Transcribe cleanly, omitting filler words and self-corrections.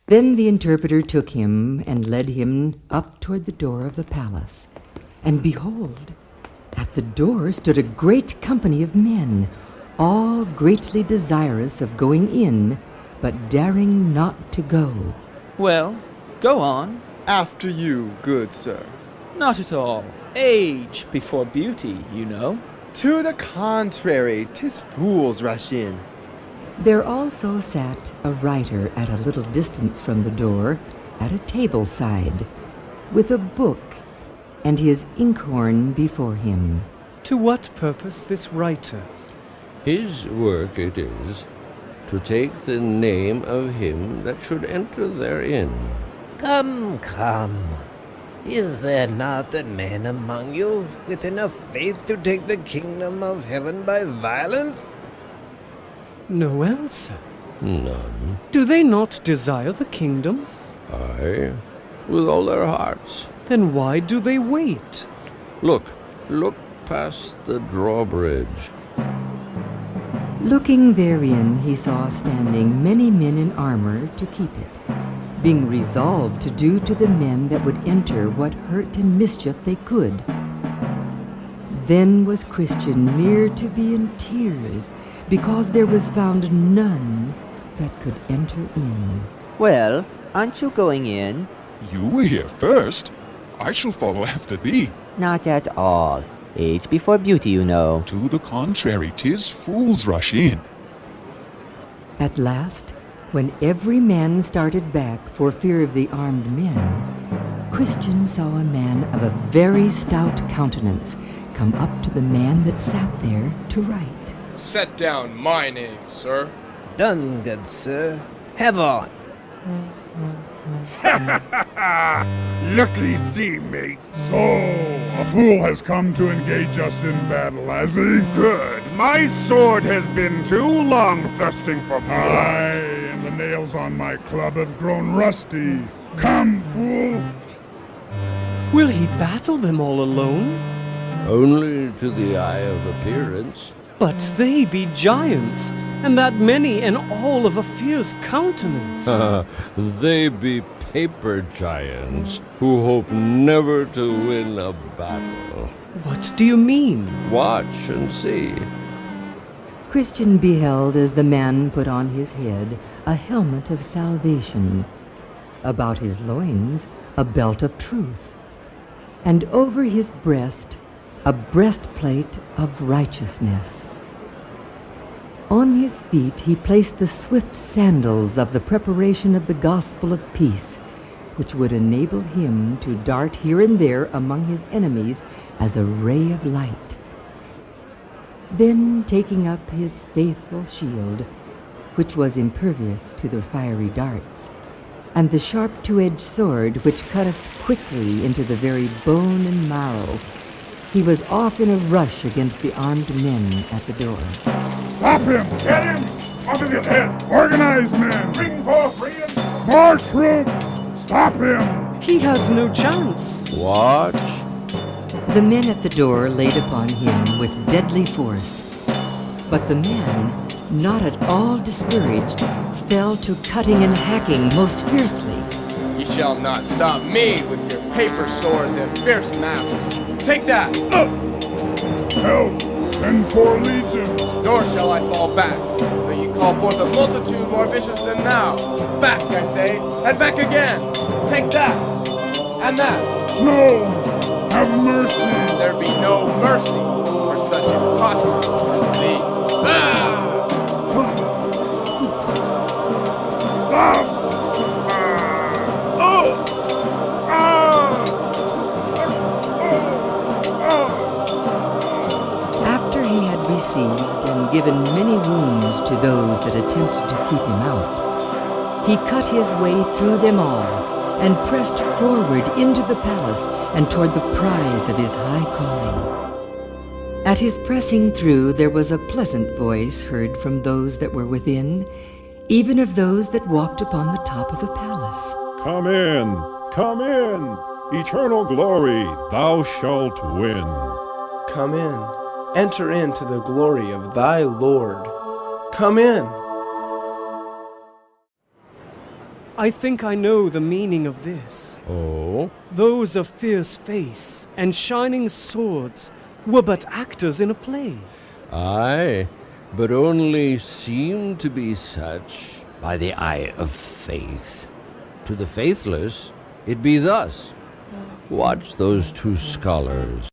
Then the interpreter took him and led him up toward the door of the palace. And behold, at the door stood a great company of men, all greatly desirous of going in, but daring not to go. Well, go on. After you, good sir. Not at all. Age before beauty, you know. To the contrary, 'tis fools rush in. There also sat a writer at a little distance from the door, at a table side, with a book and his inkhorn before him. To what purpose this writer? His work it is to take the name of him that should enter therein. Come, come. Is there not a man among you with enough faith to take the kingdom of heaven by violence? No answer. None. Do they not desire the kingdom? Aye, with all their hearts. Then why do they wait? Look past the drawbridge. Looking therein, he saw standing many men in armor to keep it, being resolved to do to the men that would enter what hurt and mischief they could. Then was Christian near to be in tears, because there was found none that could enter in. Well, aren't you going in? You were here first. I shall follow after thee. Not at all. Age before beauty, you know. To the contrary, 'tis fools rush in. At last, when every man started back for fear of the armed men, Christian saw a man of a very stout countenance come up to the man that sat there to write. Set down my name, sir. Done, good sir. Have on. Look ye see, mate. So, a fool has come to engage us in battle, has he? Good. My sword has been too long thirsting for blood. Aye, and the nails on my club have grown rusty. Come, fool. Will he battle them all alone? Only to the eye of appearance. But they be giants, and that many, and all of a fierce countenance. They be paper giants who hope never to win a battle. What do you mean? Watch and see. Christian beheld as the man put on his head a helmet of salvation, about his loins a belt of truth, and over his breast a breastplate of righteousness. On his feet he placed the swift sandals of the preparation of the gospel of peace, which would enable him to dart here and there among his enemies as a ray of light. Then, taking up his faithful shield, which was impervious to the fiery darts, and the sharp two-edged sword which cutteth quickly into the very bone and marrow, he was off in a rush against the armed men at the door. Stop him! Get him! Onto his head! Organize, men! Bring forth! More troops! Stop him! He has no chance. Watch. The men at the door laid upon him with deadly force. But the man, not at all discouraged, fell to cutting and hacking most fiercely. Ye shall not stop me with your paper swords and fierce masks. Take that! Help! Send for legion! Nor shall I fall back, though ye call forth a multitude more vicious than thou. Back, I say, and back again! Take that! And that! No! Have mercy! There be no mercy for such impostors as thee. Ah! Stop! After he had received and given many wounds to those that attempted to keep him out, he cut his way through them all, and pressed forward into the palace and toward the prize of his high calling. At his pressing through there was a pleasant voice heard from those that were within, even of those that walked upon the top of the palace. Come in! Come in! Eternal glory thou shalt win. Come in. Enter into the glory of thy Lord. Come in. I think I know the meaning of this. Oh? Those of fierce face and shining swords were but actors in a play. Aye, but only seem to be such By the eye of faith. to the faithless. It be thus. Watch those two scholars.